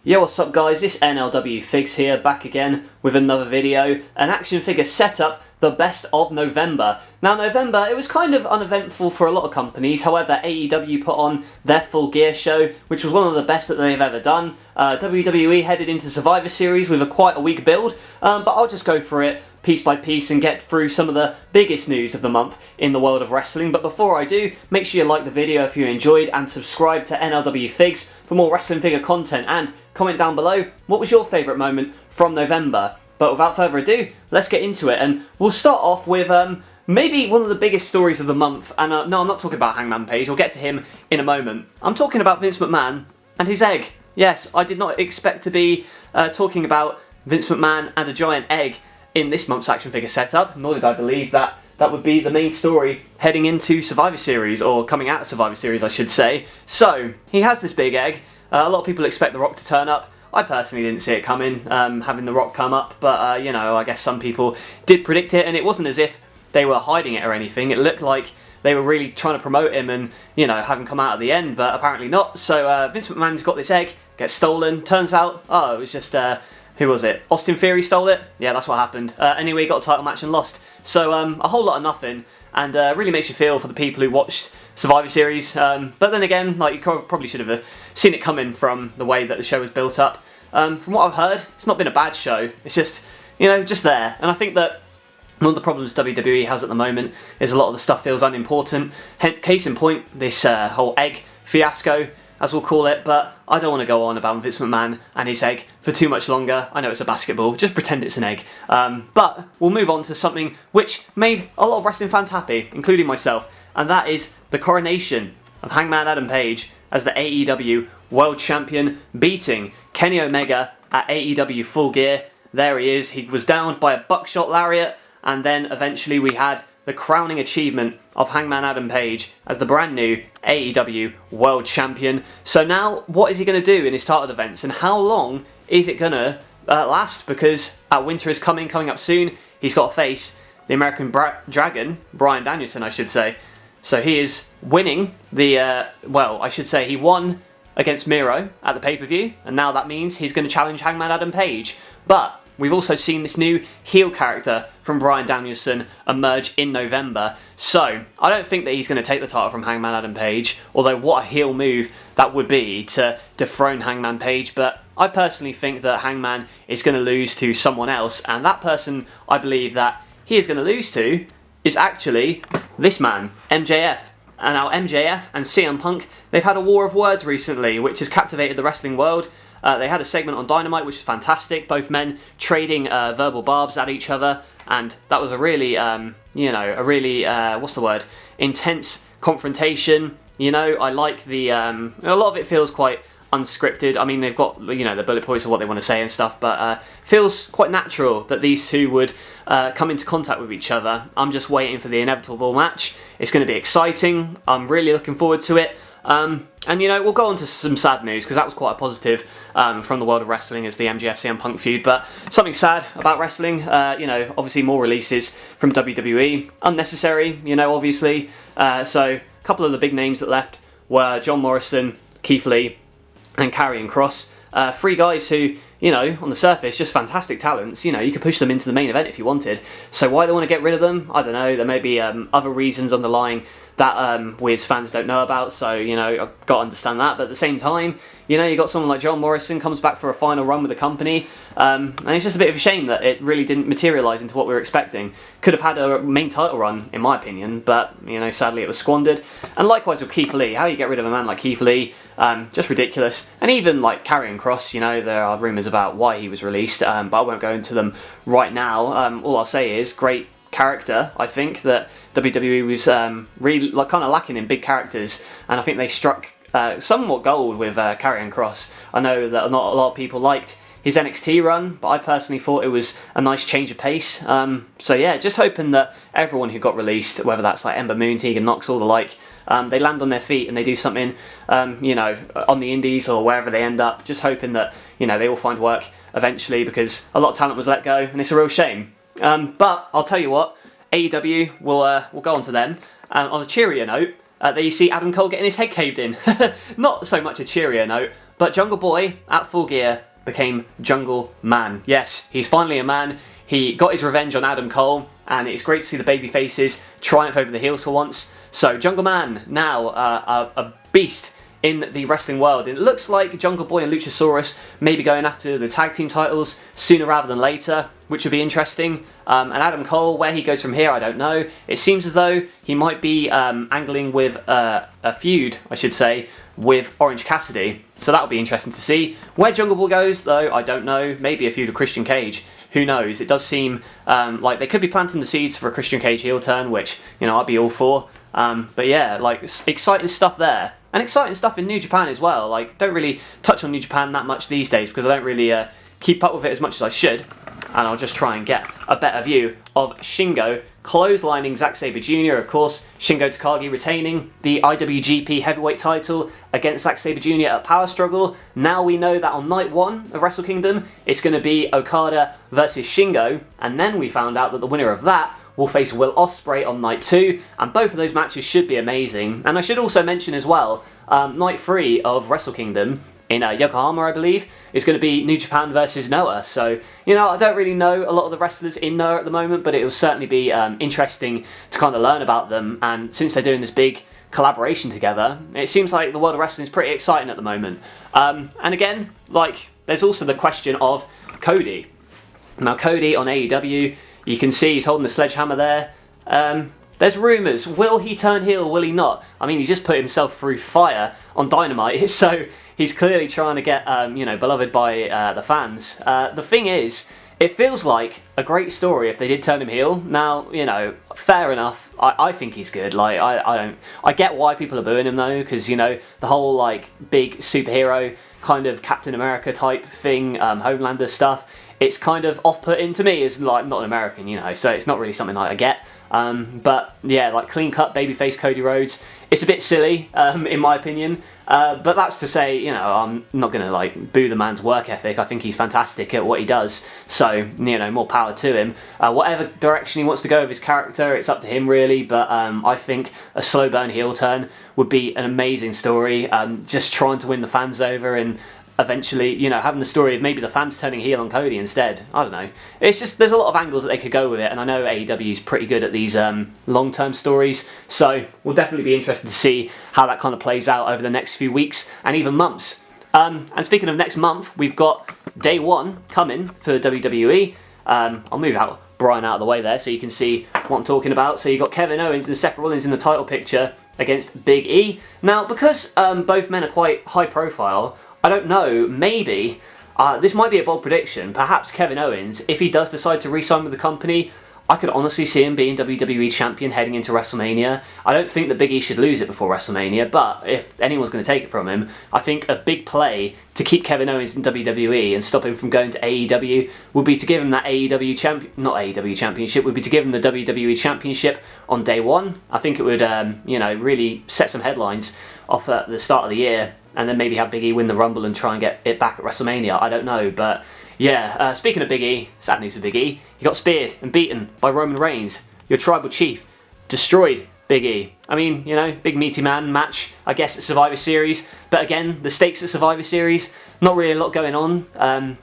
Yo, what's up guys, it's NLW Figs here, back again with another video, an action figure setup, the best of November. Now November, it was kind of uneventful for a lot of companies, however AEW put on their Full Gear show, which was one of the best that they've ever done. WWE headed into Survivor Series with quite a weak build, but I'll just go through it piece by piece and get through some of the biggest news of the month in the world of wrestling. But before I do, make sure you like the video if you enjoyed and subscribe to NLW Figs for more wrestling figure content, and comment down below what was your favourite moment from November. But without further ado, let's get into it, and we'll start off with maybe one of the biggest stories of the month. And no, I'm not talking about Hangman Page, we'll get to him in a moment. I'm talking about Vince McMahon and his egg. Yes, I did not expect to be talking about Vince McMahon and a giant egg in this month's action figure setup, nor did I believe that that would be the main story heading into Survivor Series, or coming out of Survivor Series I should say. So, he has this big egg. A lot of people expect The Rock to turn up. I personally didn't see it coming, having The Rock come up, but you know, I guess some people did predict it, and it wasn't as if they were hiding it or anything. It looked like they were really trying to promote him and, you know, have him come out at the end, but apparently not. So Vince McMahon's got this egg, gets stolen, turns out, oh, it was just, who was it? Austin Theory stole it? Yeah, that's what happened. Anyway, he got a title match and lost. So a whole lot of nothing, and really makes you feel for the people who watched Survivor Series. But then again, like, you probably should have seen it coming from the way that the show was built up. From what I've heard, it's not been a bad show. It's just, you know, just there. And I think that one of the problems WWE has at the moment is a lot of the stuff feels unimportant. Case in point, this whole egg fiasco, as we'll call it, but I don't want to go on about Vince McMahon and his egg for too much longer. I know it's a basketball, just pretend it's an egg. But we'll move on to something which made a lot of wrestling fans happy, including myself, and that is the coronation of Hangman Adam Page as the AEW World Champion, beating Kenny Omega at AEW Full Gear. There he is. He was downed by a buckshot lariat, and then eventually we had the crowning achievement of Hangman Adam Page as the brand new AEW World Champion. So now, what is he going to do in his title defense, and how long is it going to last? Because winter is coming up soon. He's got to face the American Dragon, Bryan Danielson, I should say. So he is winning the, well, I should say he won against Miro at the pay-per-view, and now that means he's going to challenge Hangman Adam Page. But we've also seen this new heel character from Bryan Danielson emerge in November, so I don't think that he's going to take the title from Hangman Adam Page, although what a heel move that would be to dethrone Hangman Page. But I personally think that Hangman is going to lose to someone else, and that person I believe that he is going to lose to is actually this man, MJF. And now MJF and CM Punk, they've had a war of words recently, which has captivated the wrestling world. They had a segment on Dynamite, which is fantastic. Both men trading verbal barbs at each other, and that was a really, you know, a really, what's the word? Intense confrontation. You know, I like the, a lot of it feels quite unscripted. I mean, they've got, you know, the bullet points of what they want to say and stuff, but feels quite natural that these two would come into contact with each other. I'm just waiting for the inevitable match. It's going to be exciting. I'm really looking forward to it. And you know, we'll go on to some sad news, because that was quite a positive from the world of wrestling, as the MJF CM Punk feud. But something sad about wrestling, you know, obviously more releases from WWE, unnecessary, you know, obviously. So a couple of the big names that left were John Morrison, Keith Lee, and Karrion Kross. Three guys who, you know, on the surface, just fantastic talents. You know, you could push them into the main event if you wanted. So why they want to get rid of them, I don't know. There may be other reasons underlying that we as fans don't know about. So, you know, I've got to understand that. But at the same time, you know, you got someone like John Morrison comes back for a final run with the company. And it's just a bit of a shame that it really didn't materialise into what we were expecting. Could have had a main title run, in my opinion. But, you know, sadly it was squandered. And likewise with Keith Lee. How you get rid of a man like Keith Lee? Just ridiculous. And even like Karrion Kross, you know, there are rumours about why he was released, but I won't go into them right now. All I'll say is, great character. I think that WWE was really kind of lacking in big characters, and I think they struck somewhat gold with Karrion Kross. I know that not a lot of people liked his NXT run, but I personally thought it was a nice change of pace. So yeah, just hoping that everyone who got released, whether that's like Ember Moon, Tegan Nox, all the like, they land on their feet and they do something, you know, on the indies or wherever they end up. Just hoping that, you know, they will find work eventually, because a lot of talent was let go, and it's a real shame. But I'll tell you what, AEW will go on to them. And on a cheerier note, there you see Adam Cole getting his head caved in. Not so much a cheerier note, but Jungle Boy, at Full Gear, became Jungle Man. Yes, he's finally a man. He got his revenge on Adam Cole, and it's great to see the baby faces triumph over the heels for once. So Jungle Man, now a beast in the wrestling world. It looks like Jungle Boy and Luchasaurus may be going after the tag team titles sooner rather than later, which would be interesting. And Adam Cole, where he goes from here, I don't know. It seems as though he might be angling with a feud, I should say, with Orange Cassidy. So that'll be interesting to see. Where Jungle Boy goes, though, I don't know. Maybe a feud with Christian Cage. Who knows? It does seem like they could be planting the seeds for a Christian Cage heel turn, which, you know, I'd be all for. But yeah, like, exciting stuff there. And exciting stuff in New Japan as well. Like, don't really touch on New Japan that much these days because I don't really keep up with it as much as I should. And I'll just try and get a better view of Shingo clotheslining Zack Sabre Jr. Of course, Shingo Takagi retaining the IWGP Heavyweight title against Zack Sabre Jr. at Power Struggle. Now we know that on night 1 of Wrestle Kingdom, it's going to be Okada versus Shingo. And then we found out that the winner of that will face Will Ospreay on night 2, and both of those matches should be amazing. And I should also mention as well, night 3 of Wrestle Kingdom in Yokohama, I believe, is going to be New Japan versus Noah. So, you know, I don't really know a lot of the wrestlers in Noah at the moment, but it will certainly be interesting to kind of learn about them. And since they're doing this big collaboration together, it seems like the world of wrestling is pretty exciting at the moment. And again, like, there's also the question of Cody. Now, Cody on AEW, you can see he's holding the sledgehammer there. There's rumours. Will he turn heel? Will he not? I mean, he just put himself through fire on Dynamite, so he's clearly trying to get, beloved by the fans. The thing is, it feels like a great story if they did turn him heel. Now, you know, fair enough. I think he's good. Like, I get why people are booing him though, because, you know, the whole like big superhero kind of Captain America type thing, Homelander stuff. It's kind of off-putting to me as like not an American, you know, so it's not really something that I get. But yeah, like clean-cut babyface Cody Rhodes, it's a bit silly in my opinion. But that's to say, you know, I'm not going to like boo the man's work ethic. I think he's fantastic at what he does. So, you know, more power to him. Whatever direction he wants to go with his character, it's up to him really. But I think a slow burn heel turn would be an amazing story. Just trying to win the fans over and eventually, you know, having the story of maybe the fans turning heel on Cody instead. I don't know. It's just, there's a lot of angles that they could go with it, and I know AEW is pretty good at these long-term stories, so we'll definitely be interested to see how that kind of plays out over the next few weeks and even months. And speaking of next month, we've got Day 1 coming for WWE. I'll move Brian out of the way there so you can see what I'm talking about. So you've got Kevin Owens and Seth Rollins in the title picture against Big E. Now, because both men are quite high profile, I don't know, maybe, this might be a bold prediction, perhaps Kevin Owens, if he does decide to re-sign with the company, I could honestly see him being WWE Champion heading into WrestleMania. I don't think that Big E should lose it before WrestleMania, but if anyone's going to take it from him, I think a big play to keep Kevin Owens in WWE and stop him from going to AEW would be to give him that Championship, would be to give him the WWE Championship on Day 1. I think it would, really set some headlines off at the start of the year, and then maybe have Big E win the Rumble and try and get it back at WrestleMania. I don't know, but yeah, speaking of Big E, sad news for Big E, he got speared and beaten by Roman Reigns. Your tribal chief destroyed Big E. I mean, you know, big meaty man match, I guess, at Survivor Series, but again, the stakes at Survivor Series, not really a lot going on.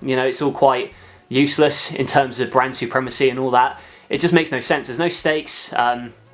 It's all quite useless in terms of brand supremacy and all that. It just makes no sense. There's no stakes,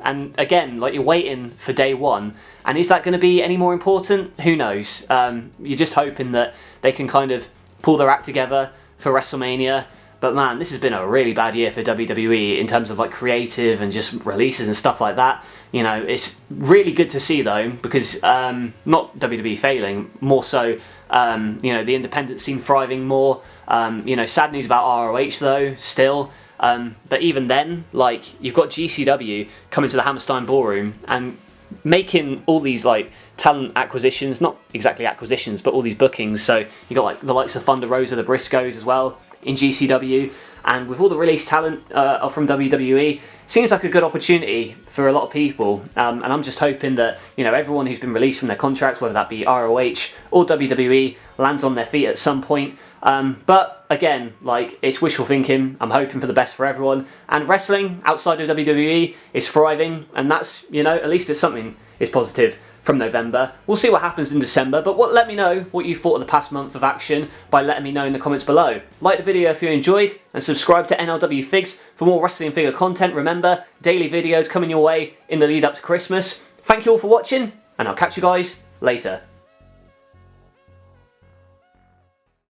and again, like, you're waiting for Day 1, and is that going to be any more important? Who knows? You're just hoping that they can kind of pull their act together for WrestleMania. But man, this has been a really bad year for WWE in terms of like creative and just releases and stuff like that. You know, it's really good to see though, because not WWE failing, more so the independent scene thriving more. Sad news about ROH though, still. But even then, like, you've got GCW coming to the Hammerstein Ballroom and making all these like talent acquisitions, not exactly acquisitions, but all these bookings. So you got like the likes of Thunder Rosa, the Briscoes as well in GCW, and with all the released talent from WWE, seems like a good opportunity for a lot of people. And I'm just hoping that, you know, everyone who's been released from their contracts, whether that be ROH or WWE, lands on their feet at some point. But again, like, it's wishful thinking. I'm hoping for the best for everyone, and wrestling outside of WWE is thriving, and that's, you know, at least it's something is positive from November. We'll see what happens in December, but let me know what you thought of the past month of action by letting me know in the comments below. Like the video if you enjoyed, and subscribe to NLW Figs for more wrestling figure content. Remember, daily videos coming your way in the lead up to Christmas. Thank you all for watching, and I'll catch you guys later.